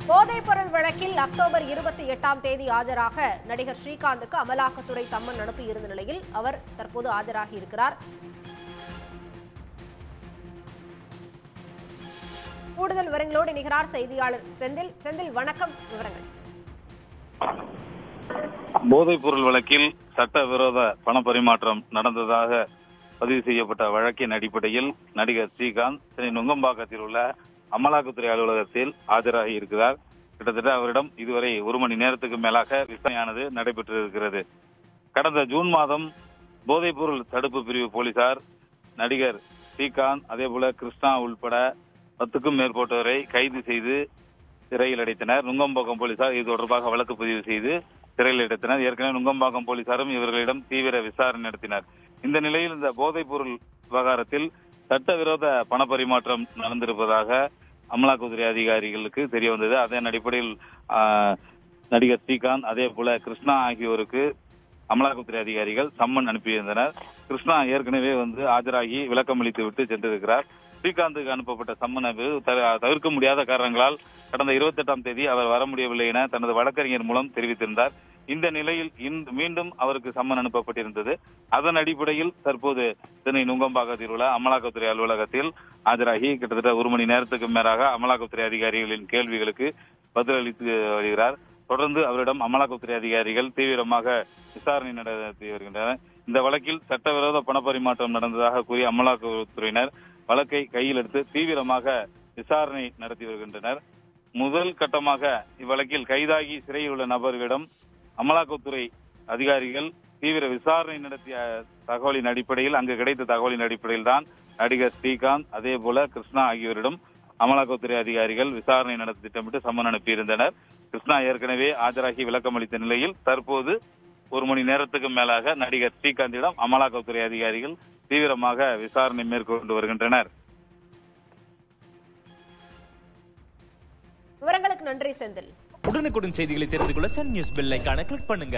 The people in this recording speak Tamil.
போதைப்பொருள் வழக்கில் அக்டோபர் 28ஆம் தேதி ஆஜராக நடிகர் ஸ்ரீகாந்துக்கு அமலாக்கத்துறை சம்மன் அனுப்பியிருந்த நிலையில் அவர் தற்போது ஆஜராகி இருக்கிறார். கூடுதல் விவரங்களோடு இணைகிறார் செய்தியாளர் செந்தில். செந்தில், வணக்கம். விவரங்கள். போதைப்பொருள் வழக்கில் சட்டவிரோத பண பரிமாற்றம் நடந்ததாக பதிவு செய்யப்பட்ட வழக்கின் அடிப்படையில் நடிகர் ஸ்ரீகாந்த் சென்னை நுங்கம்பாக்கத்தில் உள்ள அமலாக்கத்துறை அலுவலகத்தில் ஆஜராகி இருக்கிறார். கிட்டத்தட்ட அவரிடம் இதுவரை 1 மணி நேரத்துக்கு மேலாக விசாரணையானது நடைபெற்றிருக்கிறது. கடந்த ஜூன் மாதம் போதைப்பொருள் தடுப்பு பிரிவு போலீசார் நடிகர் ஸ்ரீகாந்த் அதேபோல கிருஷ்ணா உள்பட 10க்கும் மேற்பட்டோரை கைது செய்து சிறையில் அடைத்தனர். நுங்கம்பாக்கம் போலீசார் இது தொடர்பாக வழக்கு பதிவு செய்து சிறையில் அடைத்தனர். ஏற்கனவே நுங்கம்பாக்கம் போலீசாரும் இவர்களிடம் தீவிர விசாரணை நடத்தினர். இந்த நிலையில் இந்த போதைப்பொருள் விவகாரத்தில் சட்டவிரோத பண பரிமாற்றம் நடந்திருப்பதாக அமலாக்கத்துறை அதிகாரிகளுக்கு தெரிய வந்தது. அதன் அடிப்படையில் நடிகர் ஸ்ரீகாந்த் அதே போல கிருஷ்ணா ஆகியோருக்கு அமலாக்கத்துறை அதிகாரிகள் சம்மன் அனுப்பியிருந்தனர். கிருஷ்ணா ஏற்கனவே ஆஜராகி விளக்கம் அளித்து விட்டு சென்றிருக்கிறார். ஸ்ரீகாந்துக்கு அனுப்பப்பட்ட சம்மன் தவிர்க்க முடியாத காரணங்களால் கடந்த 28ஆம் தேதி அவர் வர முடியவில்லை என தனது வழக்கறிஞர் மூலம் தெரிவித்திருந்தார். இந்த நிலையில் மீண்டும் அவருக்கு சம்மன் அனுப்பப்பட்டிருந்தது. அதன் அடிப்படையில் தற்போது சென்னை நுங்கம்பாக்கத்தில் உள்ள அமலாக்கத்துறை அலுவலகத்தில் ஆஜராகி கிட்டத்தட்ட 1 மணி நேரத்துக்கு மேலாக அமலாக்கத்துறை அதிகாரிகளின் கேள்விகளுக்கு பதிலளித்து வருகிறார். தொடர்ந்து அவரிடம் அமலாக்கத்துறை அதிகாரிகள் தீவிரமாக விசாரணை நடத்தி வருகின்றனர். இந்த வழக்கில் சட்டவிரோத பணப்பரிமாற்றம் நடந்ததாக கூறிய அமலாக்கத்துறையினர் வழக்கை கையில் எடுத்து தீவிரமாக விசாரணை நடத்தி வருகின்றனர். முதல் கட்டமாக இவ்வழக்கில் கைதாகி சிறையில் உள்ள நபர்களிடம் அமலாக்கத்துறை அதிகாரிகள் தீவிர விசாரணை நடத்திய தகவலின் அடிப்படையில் அங்கு கிடைத்த தகவலின் அடிப்படையில் தான் நடிகர் ஸ்ரீகாந்த் அதே போல கிருஷ்ணா ஆகியோரிடம் அமலாக்கத்துறை அதிகாரிகள் விசாரணை நடத்த திட்டமிட்டு சம்மன் அனுப்பியிருந்தனர். கிருஷ்ணா ஏற்கனவே ஆஜராகி விளக்கம் அளித்த நிலையில் தற்போது 1 மணி நேரத்துக்கு மேலாக நடிகர் ஸ்ரீகாந்திடம் அமலாக்கத்துறை அதிகாரிகள் தீவிரமாக விசாரணை மேற்கொண்டு வருகின்றனர். விவரங்களுக்கு நன்றி செந்தில். உடனுக்குடன் செய்திகளை தெரிந்து கொள்ள சன் நியூஸ் பெல் ஐகானை கிளிக் பண்ணுங்க.